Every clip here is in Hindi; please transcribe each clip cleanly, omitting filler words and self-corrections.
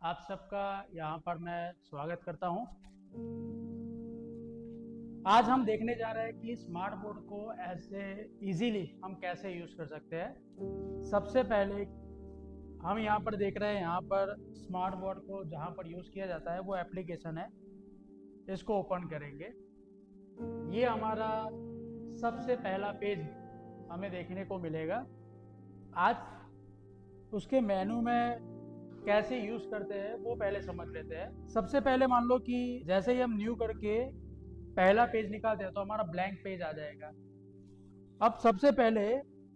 आप सबका यहाँ पर मैं स्वागत करता हूँ। आज हम देखने जा रहे हैं कि स्मार्ट बोर्ड को ऐसे इजीली हम कैसे यूज़ कर सकते हैं। सबसे पहले हम यहाँ पर देख रहे हैं, यहाँ पर स्मार्ट बोर्ड को जहाँ पर यूज़ किया जाता है वो एप्लीकेशन है। इसको ओपन करेंगे, ये हमारा सबसे पहला पेज हमें देखने को मिलेगा। आज उसके मेनू में कैसे यूज करते हैं वो पहले समझ लेते हैं। सबसे पहले मान लो कि जैसे ही हम न्यू करके पहला पेज निकालते हैं तो हमारा ब्लैंक पेज आ जाएगा। अब सबसे पहले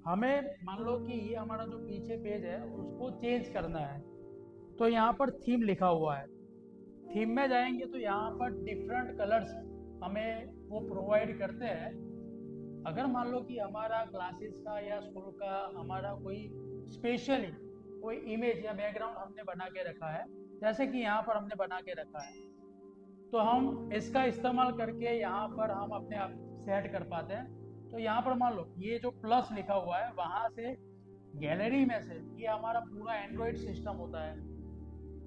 हमें मान लो कि ये हमारा जो पीछे पेज है उसको चेंज करना है, तो यहाँ पर थीम लिखा हुआ है। थीम में जाएंगे तो यहाँ पर डिफरेंट कलर्स हमें वो प्रोवाइड करते हैं। अगर मान लो कि हमारा क्लासेस का या स्कूल का हमारा कोई स्पेशली कोई इमेज या बैकग्राउंड हमने बना के रखा है, जैसे कि यहाँ पर हमने बना के रखा है, तो हम इसका इस्तेमाल करके यहाँ पर हम अपने आप सेट कर पाते हैं। तो यहाँ पर मान लो ये जो प्लस लिखा हुआ है वहां से गैलरी में से, ये हमारा पूरा एंड्रॉइड सिस्टम होता है,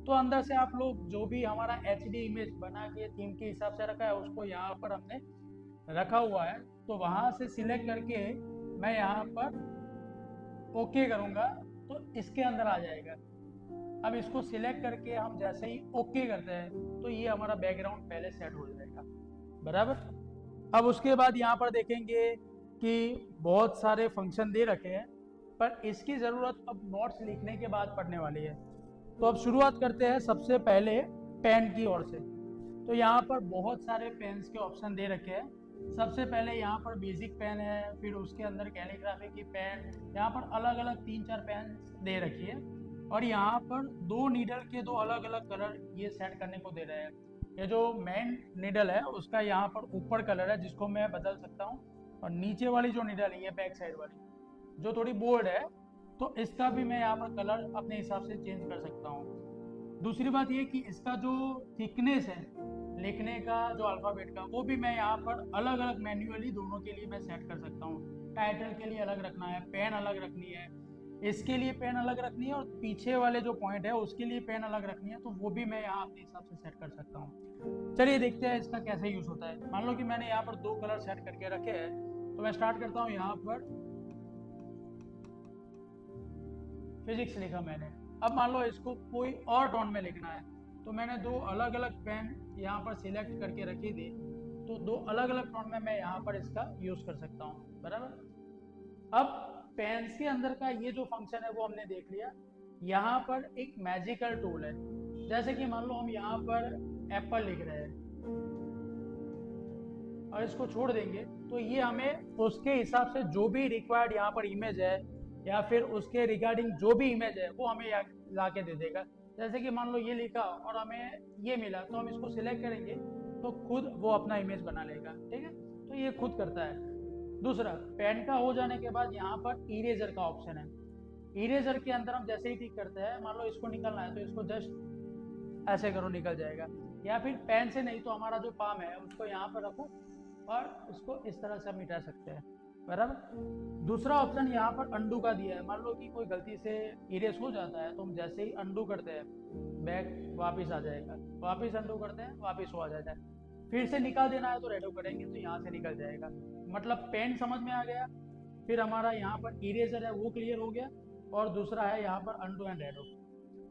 तो अंदर से आप लोग जो भी हमारा एचडी इमेज बना के थीम के हिसाब से रखा है उसको यहाँ पर हमने रखा हुआ है। तो वहां से सिलेक्ट करके मैं यहाँ पर ओके करूंगा तो इसके अंदर आ जाएगा। अब इसको सिलेक्ट करके हम जैसे ही ओके करते हैं तो ये हमारा बैकग्राउंड पहले सेट हो जाएगा, बराबर। अब उसके बाद यहाँ पर देखेंगे कि बहुत सारे फंक्शन दे रखे हैं, पर इसकी ज़रूरत अब नोट्स लिखने के बाद पढ़ने वाली है। तो अब शुरुआत करते हैं सबसे पहले पेन की ओर से। तो यहाँ पर बहुत सारे पेन्स के ऑप्शन दे रखे हैं। सबसे पहले यहाँ पर बेसिक पेन है, फिर उसके अंदर कैलीग्राफी की पेन, यहाँ पर अलग अलग 3-4 पेन दे रखी है। और यहाँ पर दो नीडल के दो अलग अलग कलर ये सेट करने को दे रहे हैं। ये जो मेन नीडल है उसका यहाँ पर ऊपर कलर है जिसको मैं बदल सकता हूँ, और नीचे वाली जो नीडल है ये बैक साइड वाली जो थोड़ी बोल्ड है, तो इसका भी मैं यहाँ पर कलर अपने हिसाब से चेंज कर सकता हूँ। दूसरी बात ये कि इसका जो थिकनेस है लिखने का, जो अल्फ़ाबेट का, वो भी मैं यहाँ पर अलग अलग मैन्युअली दोनों के लिए मैं सेट कर सकता हूँ। टाइटल के लिए अलग रखना है, पेन अलग रखनी है, इसके लिए पेन अलग रखनी है, और पीछे वाले जो पॉइंट है उसके लिए पेन अलग रखनी है, तो वो भी मैं यहाँ अपने हिसाब से सेट कर सकता हूँ। चलिए देखते हैं इसका कैसे यूज़ होता है। मान लो कि मैंने यहाँ पर दो कलर सेट करके रखे हैं, तो मैं स्टार्ट करता हूँ। यहाँ पर फिजिक्स लिखा मैंने। अब मान लो इसको कोई और टोन में लिखना है, तो मैंने दो अलग अलग पेन यहाँ पर सिलेक्ट करके रखी थी, तो दो अलग अलग टोन में मैं यहाँ पर इसका यूज कर सकता हूँ, बराबर। अब पेन्स के अंदर का ये जो फंक्शन है वो हमने देख लिया। यहाँ पर एक मैजिकल टूल है, जैसे कि मान लो हम यहाँ पर एप्पल लिख रहे हैं और इसको छोड़ देंगे, तो ये हमें उसके हिसाब से जो भी रिक्वायर्ड यहाँ पर इमेज है या फिर उसके रिगार्डिंग जो भी इमेज है वो हमें ला के दे देगा। जैसे कि मान लो ये लिखा और हमें ये मिला, तो हम इसको सिलेक्ट करेंगे तो खुद वो अपना इमेज बना लेगा, ठीक है। तो ये खुद करता है। दूसरा, पेन का हो जाने के बाद यहाँ पर इरेजर का ऑप्शन है। इरेजर के अंदर हम जैसे ही टिक करते हैं, मान लो इसको निकलना है तो इसको जस्ट ऐसे करो, निकल जाएगा। या फिर पेन से नहीं तो हमारा जो पाम है उसको यहाँ पर रखो और उसको इस तरह से हम मिटा सकते हैं, बराबर। दूसरा ऑप्शन यहाँ पर अंडू का दिया है। मान लो कि कोई गलती से इरेज हो जाता है तो हम जैसे ही अंडू करते हैं बैक वापस आ जाएगा, वापस अंडू करते हैं वापस हो आ जाता है। फिर से निकाल देना है तो रेडो करेंगे तो यहाँ से निकल जाएगा। मतलब पेन समझ में आ गया, फिर हमारा यहाँ पर इरेजर है वो क्लियर हो गया, और दूसरा है यहाँ पर अंडू एंड रेडो।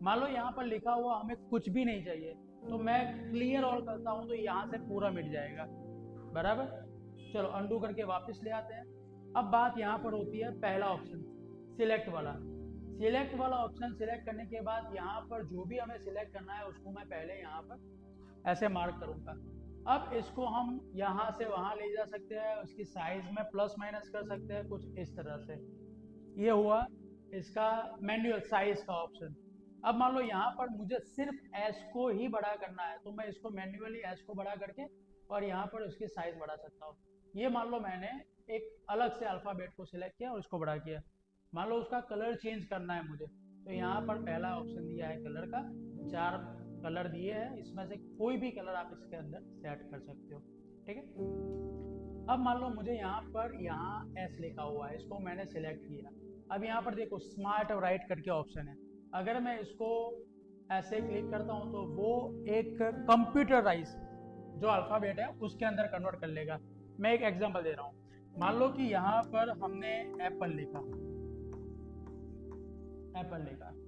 मान लो यहाँ पर लिखा हुआ हमें कुछ भी नहीं चाहिए, तो मैं क्लियर ऑल करता हूँ तो यहाँ से पूरा मिट जाएगा, बराबर। चलो अंडू करके वापस ले आते हैं। अब बात यहाँ पर होती है पहला ऑप्शन, सिलेक्ट वाला। सिलेक्ट वाला ऑप्शन सिलेक्ट करने के बाद यहाँ पर जो भी हमें सिलेक्ट करना है उसको मैं पहले यहाँ पर ऐसे मार्क करूँगा। अब इसको हम यहाँ से वहाँ ले जा सकते हैं, उसकी साइज में प्लस माइनस कर सकते हैं कुछ इस तरह से। ये हुआ इसका मैनुअल साइज का ऑप्शन। अब मान लो यहाँ पर मुझे सिर्फ एस को ही बड़ा करना है, तो मैं इसको मैन्युअली एस को बड़ा करके और यहाँ पर उसकी साइज बढ़ा सकता हूँ। ये मान लो मैंने एक अलग से अल्फ़ाबेट को सिलेक्ट किया और उसको बड़ा किया। मान लो उसका कलर चेंज करना है मुझे, तो यहाँ पर पहला ऑप्शन दिया है कलर का। 4 कलर दिए हैं, इसमें से कोई भी कलर आप इसके अंदर सेट कर सकते हो, ठीक है। अब मान लो मुझे यहाँ एस लिखा हुआ है, इसको मैंने सिलेक्ट किया। अब यहाँ पर देखो स्मार्ट राइट करके ऑप्शन है। अगर मैं इसको ऐसे क्लिक करता हूँ तो वो एक कंप्यूटराइज जो अल्फ़ाबेट है उसके अंदर कन्वर्ट कर लेगा। मैं एक एग्जांपल दे रहा हूँ। मान लो कि यहाँ पर हमने एप्पल लिखा,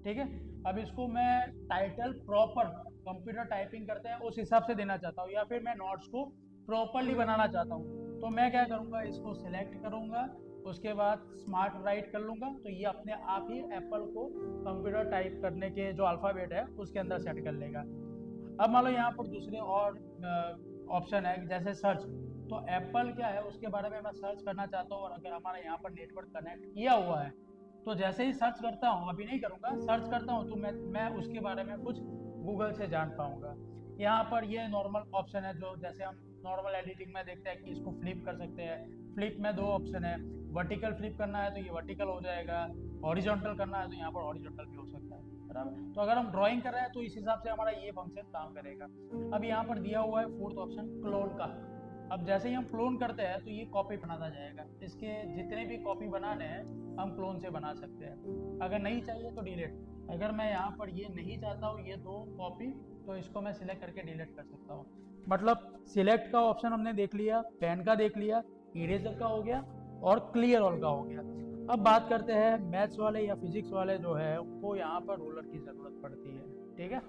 ठीक है। अब इसको मैं टाइटल प्रॉपर कंप्यूटर टाइपिंग करते हैं उस हिसाब से देना चाहता हूँ, या फिर मैं नोट्स को प्रॉपरली बनाना चाहता हूँ, तो मैं क्या करूँगा, इसको सिलेक्ट करूँगा, उसके बाद स्मार्ट राइट कर लूँगा, तो ये अपने आप ही एप्पल को कंप्यूटर टाइप करने के जो अल्फ़ाबेट है उसके अंदर सेट कर लेगा। अब मान लो यहाँ पर दूसरे और ऑप्शन है जैसे सर्च, तो एप्पल क्या है उसके बारे में मैं सर्च करना चाहता हूँ, और अगर हमारा यहाँ पर नेटवर्क कनेक्ट किया हुआ है तो जैसे ही सर्च करता हूँ, अभी नहीं करूँगा, सर्च करता हूँ तो मैं उसके बारे में कुछ गूगल से जान पाऊँगा। यहाँ पर ये नॉर्मल ऑप्शन है, जो जैसे हम नॉर्मल एडिटिंग में देखते हैं कि इसको फ्लिप कर सकते हैं। फ्लिप में दो ऑप्शन है, वर्टिकल फ्लिप करना है तो ये वर्टिकल हो जाएगा, हॉरिजॉन्टल करना है तो यहाँ पर हॉरिजॉन्टल भी हो सकता है, बराबर। तो अगर हम ड्राइंग कर रहे हैं तो इस हिसाब से हमारा ये फंक्शन काम करेगा। अब यहाँ पर दिया हुआ है फोर्थ ऑप्शन क्लोन का। अब जैसे ही हम क्लोन करते हैं तो ये कॉपी बनाता जाएगा, इसके जितने भी कॉपी बनाने हैं हम क्लोन से बना सकते हैं। अगर नहीं चाहिए तो डिलीट। अगर मैं यहाँ पर ये नहीं चाहता हूँ ये दो कॉपी, तो इसको मैं सिलेक्ट करके डिलीट कर सकता हूँ। मतलब सिलेक्ट का ऑप्शन हमने देख लिया, पेन का देख लिया, इरेजर का हो गया, और क्लियर ऑल का हो गया। अब बात करते हैं मैथ्स वाले या फिजिक्स वाले जो है वो यहाँ पर रूलर की ज़रूरत पड़ती है, ठीक है।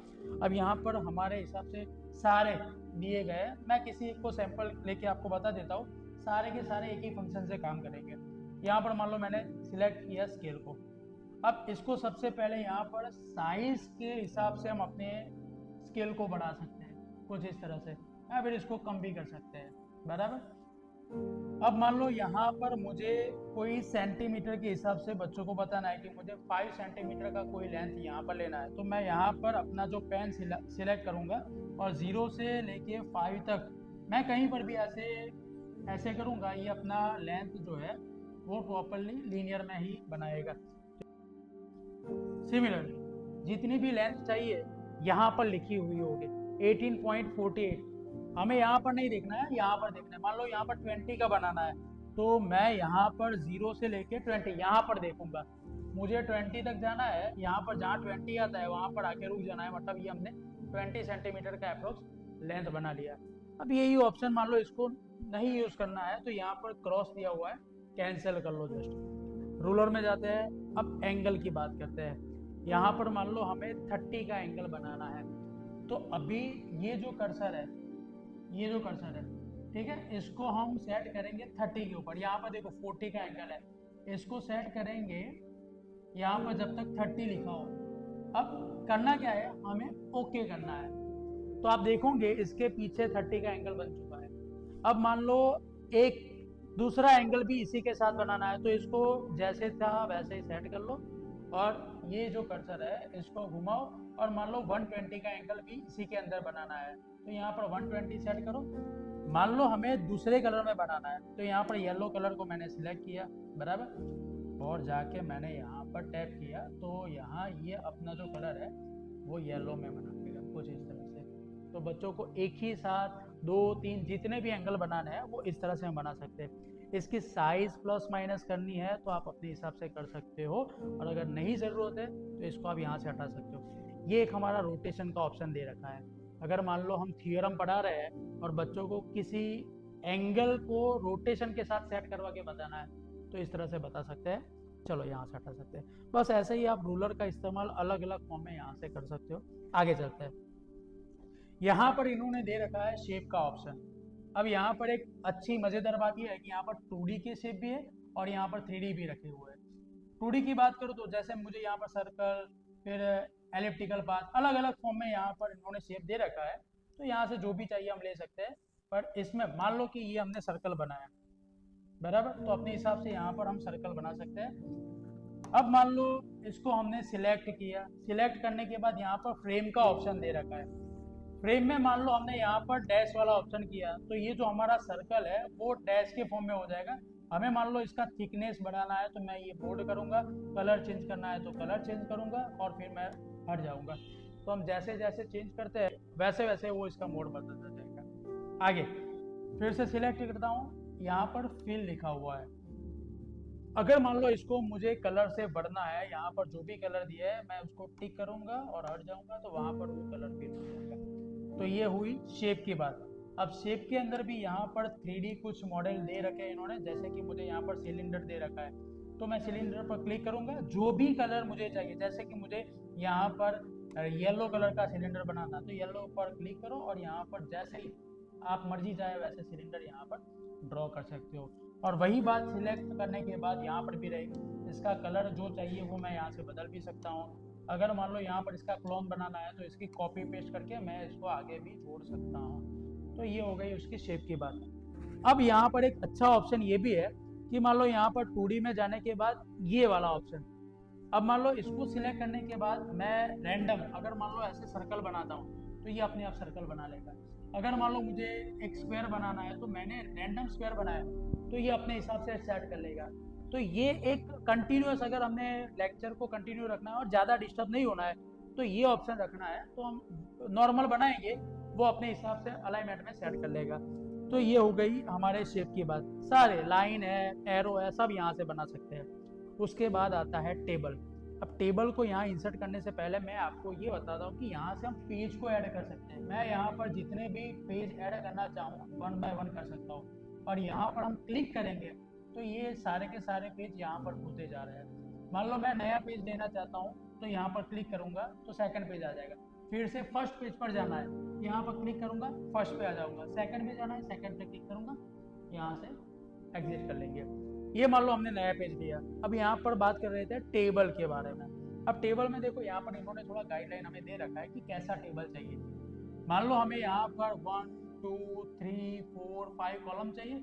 अब यहाँ पर हमारे हिसाब से सारे दिए गए, मैं किसी को सैंपल लेके आपको बता देता हूँ, सारे के सारे एक ही फंक्शन से काम करेंगे। यहाँ पर मान लो मैंने सिलेक्ट किया स्केल को। अब इसको सबसे पहले यहाँ पर साइज के हिसाब से हम अपने स्केल को बढ़ा सकते हैं कुछ इस तरह से, या फिर इसको कम भी कर सकते हैं, बराबर। अब मान लो यहाँ पर मुझे कोई सेंटीमीटर के हिसाब से बच्चों को बताना है कि मुझे 5 सेंटीमीटर का कोई लेंथ यहाँ पर लेना है, तो मैं यहाँ पर अपना जो पेन सिलेक्ट करूँगा और 0 से लेके 5 तक मैं कहीं पर भी ऐसे ऐसे करूँगा, ये अपना लेंथ जो है वो प्रॉपरली लीनियर में ही बनाएगा। सिमिलरली जितनी भी लेंथ चाहिए यहाँ पर लिखी हुई होगी 18.48, हमें यहाँ पर नहीं देखना है, यहाँ पर देखना है। मान लो यहाँ पर 20 का बनाना है, तो मैं यहाँ पर 0 से लेके 20 यहाँ पर देखूंगा, मुझे 20 तक जाना है, यहाँ पर जहाँ 20 आता है वहाँ पर आके रुक जाना है, मतलब ये हमने 20 सेंटीमीटर का अप्रोक्स लेंथ बना लिया। अब यही ऑप्शन मान लो इसको नहीं यूज़ करना है तो यहाँ पर क्रॉस दिया हुआ है, कैंसिल कर लो जस्ट। रूलर में जाते हैं, अब एंगल की बात करते हैं। यहाँ पर मान लो हमें 30 का एंगल बनाना है, तो अभी ये जो कर्सर है, ठीक है, इसको हम सेट करेंगे 30 के ऊपर। यहाँ पर देखो 40 का एंगल है, इसको सेट करेंगे यहाँ पर जब तक 30 लिखा हो। अब करना क्या है, हमें ओके करना है, तो आप देखोगे इसके पीछे 30 का एंगल बन चुका है। अब मान लो एक दूसरा एंगल भी इसी के साथ बनाना है, तो इसको जैसे था वैसे ही सेट कर लो, और ये जो कर्सर है इसको घुमाओ, और मान लो 120 का एंगल भी इसी के अंदर बनाना है, तो यहाँ पर 120 सेट करो। मान लो हमें दूसरे कलर में बनाना है, तो यहाँ पर येलो कलर को मैंने सिलेक्ट किया, बराबर, और जाके मैंने यहाँ पर टैप किया, तो यहाँ ये अपना जो कलर है वो येलो में बना देगा कुछ इस तरह से। तो बच्चों को एक ही साथ 2-3 जितने भी एंगल बनाने हैं वो इस तरह से हम बना सकते हैं। इसकी साइज प्लस माइनस करनी है तो आप अपने हिसाब से कर सकते हो, और अगर नहीं ज़रूरत है तो इसको आप यहाँ से हटा सकते हो। ये एक हमारा रोटेशन का ऑप्शन दे रखा है। अगर मान लो हम थियोरम पढ़ा रहे हैं और बच्चों को किसी एंगल को रोटेशन के साथ सेट करवा के बताना है तो इस तरह से बता सकते हैं। चलो यहाँ से हटा सकते हैं। बस ऐसे ही आप रूलर का इस्तेमाल अलग अलग फॉर्म में यहाँ से कर सकते हो। आगे चलते हैं। यहाँ पर इन्होंने दे रखा है शेप का ऑप्शन। अब यहाँ पर एक अच्छी मज़ेदार बात यह है कि यहाँ पर 2D के शेप भी है और यहाँ पर 3D भी रखे हुए हैं। 2D की बात करूँ तो जैसे मुझे यहाँ पर सर्कल, फिर एलिप्टिकल पाथ, अलग अलग फॉर्म में यहाँ पर इन्होंने शेप दे रखा है, तो यहाँ से जो भी चाहिए हम ले सकते हैं। पर इसमें मान लो कि ये हमने सर्कल बनाया, बराबर, तो अपने हिसाब से यहाँ पर हम सर्कल बना सकते हैं। अब मान लो इसको हमने सिलेक्ट किया, सिलेक्ट करने के बाद यहाँ पर फ्रेम का ऑप्शन दे रखा है। फ्रेम में मान लो हमने यहाँ पर डैश वाला ऑप्शन किया, तो ये जो हमारा सर्कल है वो डैश के फॉर्म में हो जाएगा। हमें मान लो इसका थिकनेस बढ़ाना है तो मैं ये बोल्ड करूँगा, कलर चेंज करना है तो कलर चेंज करूँगा, और फिर मैं हट जाऊँगा। तो हम जैसे जैसे चेंज करते हैं वैसे वैसे वो इसका मोड बदलता जाएगा। आगे फिर से सिलेक्ट करता हूँ, यहाँ पर फिल लिखा हुआ है। अगर मान लो इसको मुझे कलर से बढ़ना है, यहाँ पर जो भी कलर दिया है मैं उसको टिक करूंगा और हट जाऊंगा तो वहां पर वो कलर फिल हो जाएगा। तो ये हुई शेप की बात। अब शेप के अंदर भी यहाँ पर 3D कुछ मॉडल दे रखे हैं इन्होंने, जैसे कि मुझे यहाँ पर सिलेंडर दे रखा है, तो मैं सिलेंडर पर क्लिक करूंगा, जो भी कलर मुझे चाहिए, जैसे कि मुझे यहाँ पर येलो कलर का सिलेंडर बनाना, तो येलो पर क्लिक करो और यहाँ पर जैसे ही आप मर्जी चाहे वैसे सिलेंडर यहाँ पर ड्रॉ कर सकते हो। और वही बात सिलेक्ट करने के बाद यहाँ पर भी रहेगी, इसका कलर जो चाहिए वो मैं यहाँ से बदल भी सकता हूँ। अगर मान लो यहाँ पर इसका क्लोन बनाना है तो इसकी कॉपी पेस्ट करके मैं इसको आगे भी जोड़ सकता हूँ। तो ये हो गई उसकी शेप की बात। अब यहाँ पर एक अच्छा ऑप्शन ये भी है कि मान लो यहाँ पर 2D में जाने के बाद ये वाला ऑप्शन, अब मान लो इसको सिलेक्ट करने के बाद मैं रैंडम अगर मान लो ऐसे सर्कल बनाता हूँ तो ये अपने आप सर्कल बना लेगा। अगर मान लो मुझे एक स्क्वायर बनाना है तो मैंने रैंडम स्क्वायर बनाया तो ये अपने हिसाब से सेट कर लेगा। तो ये एक कंटिन्यूअस, अगर हमने लेक्चर को कंटिन्यू रखना है और ज़्यादा डिस्टर्ब नहीं होना है तो ये ऑप्शन रखना है, तो हम नॉर्मल बनाएंगे वो अपने हिसाब से अलाइनमेंट में सेट कर लेगा। तो ये हो गई हमारे शेप की बात। सारे लाइन है, एरो है, सब यहाँ से बना सकते हैं। उसके बाद आता है टेबल। अब टेबल को यहाँ इंसर्ट करने से पहले मैं आपको ये बताता हूँ कि यहाँ से हम पेज को ऐड कर सकते हैं। मैं यहाँ पर जितने भी पेज ऐड करना चाहूँ 1 बाय 1 कर सकता हूँ, और यहाँ पर हम क्लिक करेंगे तो ये सारे के सारे पेज यहाँ पर खुलते जा रहे हैं। मान लो मैं नया पेज लेना चाहता हूँ तो यहाँ पर क्लिक करूँगा तो सेकंड पेज आ जाएगा। फिर से फर्स्ट पेज पर जाना है, यहाँ पर क्लिक करूँगा, फर्स्ट पे आ जाऊँगा। सेकंड पे जाना है, सेकंड पे क्लिक करूँगा, यहाँ से एग्जिट कर लेंगे। ये मान लो हमने नया पेज लिया। अब यहाँ पर बात कर रहे थे टेबल के बारे में। अब टेबल में देखो यहाँ पर इन्होंने थोड़ा गाइडलाइन हमें दे रखा है कि कैसा टेबल चाहिए। मान लो हमें यहाँ पर 1 2 3 4 5 कॉलम चाहिए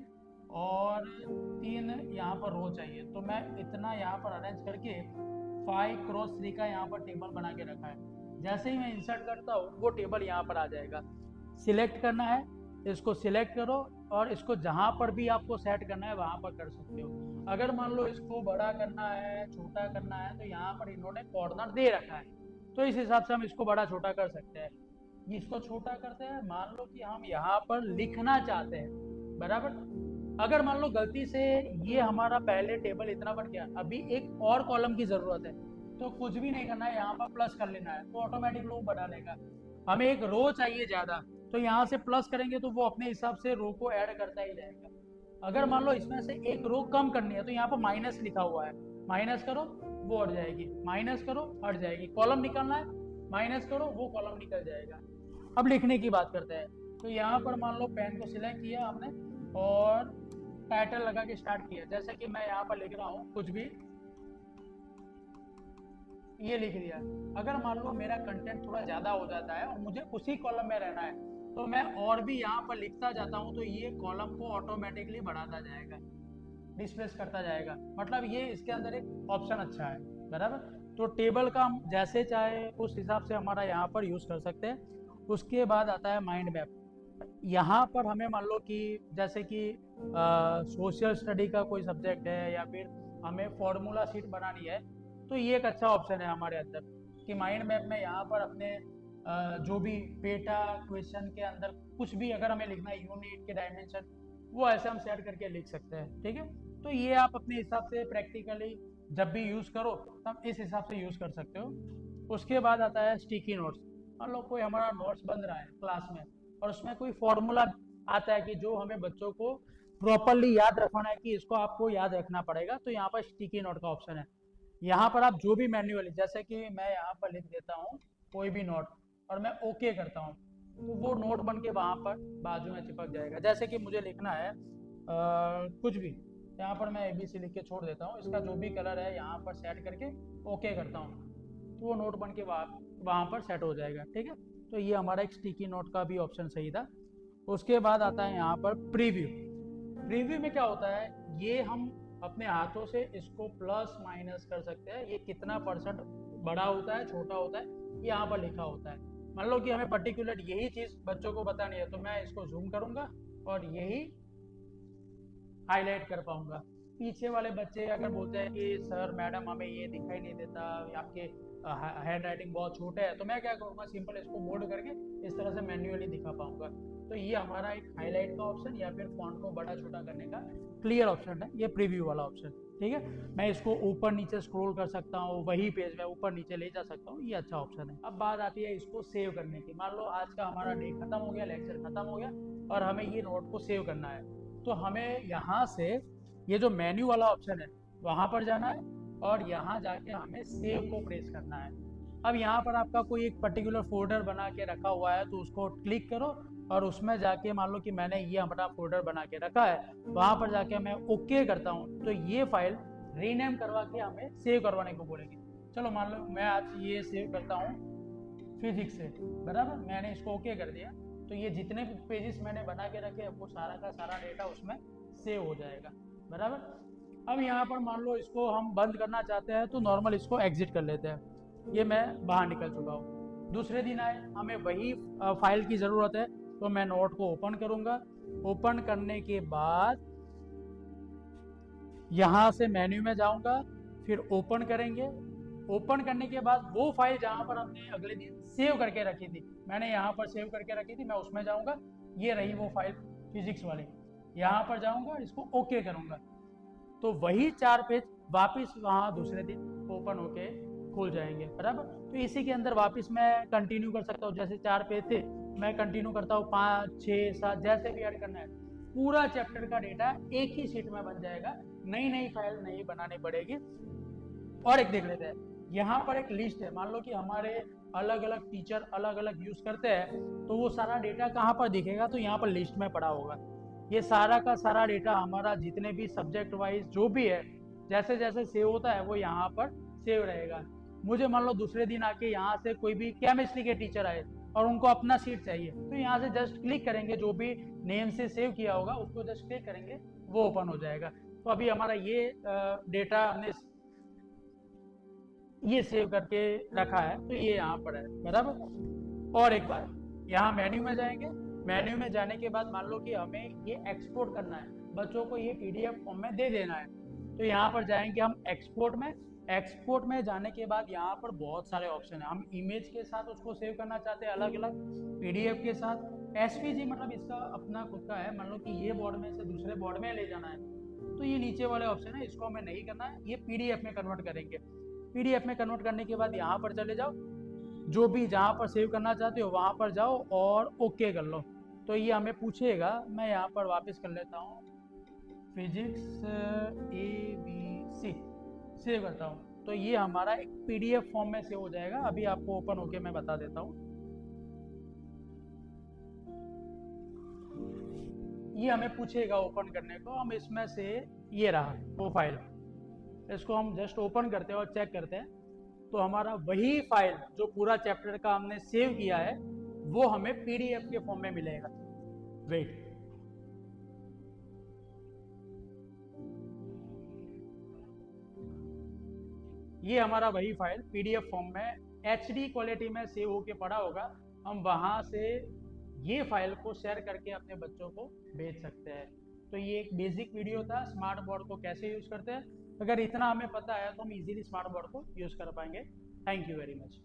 और 3 यहाँ पर रो चाहिए, तो मैं इतना यहाँ पर अरेंज करके 5 क्रॉस 3 का यहाँ पर टेबल बना के रखा है। जैसे ही मैं इंसर्ट करता हूँ वो टेबल यहाँ पर आ जाएगा। सिलेक्ट करना है, इसको सिलेक्ट करो और इसको जहाँ पर भी आपको सेट करना है वहाँ पर कर सकते हो। अगर मान लो इसको बड़ा करना है, छोटा करना है, तो यहाँ पर इन्होंने कॉर्नर दे रखा है, तो इस हिसाब से हम इसको बड़ा छोटा कर सकते हैं। इसको छोटा करते हैं, मान लो कि हम यहाँ पर लिखना चाहते हैं, बराबर। अगर मान लो गलती से ये हमारा पहले टेबल इतना बढ़ गया, अभी एक और कॉलम की जरूरत है, तो कुछ भी नहीं करना है, यहाँ पर प्लस कर लेना है तो ऑटोमेटिक वो बढ़ा लेगा। हमें एक रो चाहिए ज्यादा, तो यहाँ से प्लस करेंगे तो वो अपने हिसाब से रो को ऐड करता ही जाएगा। अगर मान लो इसमें से एक रो कम करनी है तो यहाँ पर माइनस लिखा हुआ है, माइनस करो वो हट जाएगी, माइनस करो हट जाएगी। कॉलम निकालना है, माइनस करो वो कॉलम निकल जाएगा। अब लिखने की बात करते हैं, तो यहाँ पर मान लो पेन को सिलेक्ट किया हमने और टाइटल लगा के स्टार्ट किया। जैसे कि मैं यहाँ पर लिख रहा हूँ कुछ भी, ये लिख दिया। अगर मान लो मेरा कंटेंट थोड़ा ज़्यादा हो जाता है और मुझे उसी कॉलम में रहना है तो मैं और भी यहाँ पर लिखता जाता हूँ, तो ये कॉलम को ऑटोमेटिकली बढ़ाता जाएगा, डिस्प्लेस करता जाएगा। मतलब ये इसके अंदर एक ऑप्शन अच्छा है, बराबर। तो टेबल का हम जैसे चाहे उस हिसाब से हमारा यहाँ पर यूज़ कर सकते हैं। उसके बाद आता है माइंड मैप। यहाँ पर हमें मान लो कि जैसे कि सोशल स्टडी का कोई सब्जेक्ट है या फिर हमें फॉर्मूला शीट बनानी है, तो ये एक अच्छा ऑप्शन है हमारे अंदर कि माइंड मैप में यहाँ पर अपने जो भी पेटा क्वेश्चन के अंदर कुछ भी अगर हमें लिखना है, यूनिट के डायमेंशन, वो ऐसे हम सेट करके लिख सकते हैं, ठीक है। तो ये आप अपने हिसाब से प्रैक्टिकली जब भी यूज़ करो तब इस हिसाब से यूज़ कर सकते हो। उसके बाद आता है स्टिकी नोट्स। मान लो कोई हमारा नोट्स बन रहा है क्लास में और उसमें कोई फॉर्मूला आता है कि जो हमें बच्चों को प्रॉपरली याद रखना है कि इसको आपको याद रखना पड़ेगा, तो यहाँ पर स्टिकी नोट का ऑप्शन है। यहाँ पर आप जो भी मैन्युअली, जैसे कि मैं यहाँ पर लिख देता हूँ कोई भी नोट और मैं ओके करता हूँ, तो वो नोट बन के वहाँ पर बाजू में चिपक जाएगा। जैसे कि मुझे लिखना है कुछ भी, यहाँ पर मैं ABC लिख के छोड़ देता हूँ, इसका जो भी कलर है यहाँ पर सेट करके ओके करता हूँ, तो वो नोट बन के वहाँ पर सेट हो जाएगा, ठीक है। तो ये हमारा एक स्टिकी नोट का भी ऑप्शन सही था। उसके बाद आता है यहाँ पर प्रीव्यू। प्रीव्यू में क्या होता है, ये हम अपने हाथों से इसको प्लस माइनस कर सकते हैं। ये कितना % बड़ा होता है, छोटा होता है, ये यहाँ पर लिखा होता है। मान लो कि हमें पर्टिकुलर यही चीज़ बच्चों को बतानी है, तो मैं इसको जूम करूँगा और यही हाईलाइट कर पाऊंगा। पीछे वाले बच्चे अगर बोलते हैं कि सर मैडम हमें ये दिखाई नहीं देता, आपके हैंड राइटिंग बहुत छोटे है, तो मैं क्या करूँगा, सिंपल इसको बोल्ड करके इस तरह से मैन्युअली दिखा पाऊंगा। तो ये हमारा एक हाईलाइट का ऑप्शन या फिर फॉन्ट को बड़ा छोटा करने का क्लियर ऑप्शन है, ये प्रीव्यू वाला ऑप्शन। ठीक है, मैं इसको ऊपर नीचे स्क्रॉल कर सकता हूँ, वही पेज में ऊपर नीचे ले जा सकता हूँ, ये अच्छा ऑप्शन है। अब बात आती है इसको सेव करने की। मान लो आज का हमारा डे खत्म हो गया, लेक्चर खत्म हो गया और हमें ये नोट को सेव करना है, तो हमें यहाँ से ये जो मेन्यू वाला ऑप्शन है वहाँ पर जाना है और यहाँ जाके हमें सेव को प्रेस करना है। अब यहाँ पर आपका कोई एक पर्टिकुलर फोल्डर बना के रखा हुआ है तो उसको क्लिक करो और उसमें जाके मान लो कि मैंने ये अपना फोल्डर बना के रखा है, वहाँ पर जाके मैं ओके करता हूँ तो ये फाइल रीनेम करवा के हमें सेव करवाने को बोलेगी। चलो मान लो मैं आज ये सेव करता हूँ फिजिक्स से, बराबर, मैंने इसको ओके कर दिया तो ये जितने भी पेजेस मैंने बना के रखे वो सारा का सारा डेटा उसमें सेव हो जाएगा, बराबर। अब यहाँ पर मान लो इसको हम बंद करना चाहते हैं तो नॉर्मल इसको एग्जिट कर लेते हैं। ये मैं बाहर निकल चुका हूँ। दूसरे दिन आए, हमें वही फाइल की ज़रूरत है तो मैं नोट को ओपन करूँगा। ओपन करने के बाद यहाँ से मेन्यू में जाऊँगा, फिर ओपन करेंगे। ओपन करने के बाद वो फाइल जहाँ पर हमने अगले दिन सेव करके रखी थी, मैंने यहाँ पर सेव करके रखी थी, मैं उसमें जाऊँगा। ये रही वो फाइल फिजिक्स वाली, यहाँ पर जाऊँगा, इसको ओके करूँगा तो वही 4 पेज वापस वहाँ दूसरे दिन ओपन होके खुल जाएंगे, बराबर। तो इसी के अंदर वापस मैं कंटिन्यू कर सकता हूँ, जैसे 4 पेज थे मैं कंटिन्यू करता हूँ, 5, 6, 7 जैसे भी ऐड करना है। पूरा चैप्टर का डेटा एक ही शीट में बन जाएगा, नई नई फाइल नहीं बनानी पड़ेगी। और एक देख लेते हैं, यहाँ पर एक लिस्ट है। मान लो कि हमारे अलग अलग टीचर अलग अलग यूज करते हैं तो वो सारा डेटा कहाँ पर दिखेगा, तो यहाँ पर लिस्ट में पड़ा होगा। ये सारा का सारा डेटा हमारा जितने भी सब्जेक्ट वाइज जो भी है जैसे जैसे सेव होता है वो यहाँ पर सेव रहेगा। मुझे मान लो दूसरे दिन आके यहाँ से कोई भी केमिस्ट्री के टीचर आए और उनको अपना सीट चाहिए तो यहाँ से जस्ट क्लिक करेंगे, जो भी नेम से सेव किया होगा उसको जस्ट क्लिक करेंगे, वो ओपन हो जाएगा। तो अभी हमारा ये डेटा हमने ये सेव करके रखा है तो ये यहाँ पर है, बराबर। और एक बार यहाँ मेन्यू में जाएंगे, मेन्यू में जाने के बाद मान लो कि हमें ये एक्सपोर्ट करना है, बच्चों को ये पीडीएफ फॉर्म में दे देना है, तो यहाँ पर जाएंगे हम एक्सपोर्ट में। एक्सपोर्ट में जाने के बाद यहाँ पर बहुत सारे ऑप्शन है। हम इमेज के साथ उसको सेव करना चाहते हैं अलग अलग, पीडीएफ के साथ, एसवीजी मतलब इसका अपना खुद का है। मान लो कि ये बोर्ड में से दूसरे बोर्ड में ले जाना है तो ये नीचे वाले ऑप्शन है, इसको हमें नहीं करना है, ये पीडीएफ में कन्वर्ट करेंगे। पीडीएफ में कन्वर्ट करने के बाद यहाँ पर चले जाओ, जो भी जहाँ पर सेव करना चाहते हो वहाँ पर जाओ और ओके कर लो। तो ये हमें पूछेगा, मैं यहाँ पर वापस कर लेता हूँ फिजिक्स ABC, सेव करता हूँ तो ये हमारा एक पीडीएफ फॉर्म में सेव हो जाएगा। अभी आपको ओपन होके मैं बता देता हूँ, ये हमें पूछेगा ओपन करने को, हम इसमें से ये रहा वो फाइल, इसको हम जस्ट ओपन करते हैं और चेक करते हैं तो हमारा वही फाइल जो पूरा चैप्टर का हमने सेव किया है वो हमें पीडीएफ के फॉर्म में मिलेगा। वेट, ये हमारा वही फाइल पीडीएफ फॉर्म में एचडी क्वालिटी में सेव होके पड़ा होगा। हम वहां से ये फाइल को शेयर करके अपने बच्चों को भेज सकते हैं। तो ये एक बेसिक वीडियो था स्मार्ट बोर्ड को कैसे यूज करते हैं। अगर इतना हमें पता है तो हम इजीली स्मार्ट बोर्ड को यूज कर पाएंगे। Thank you very much.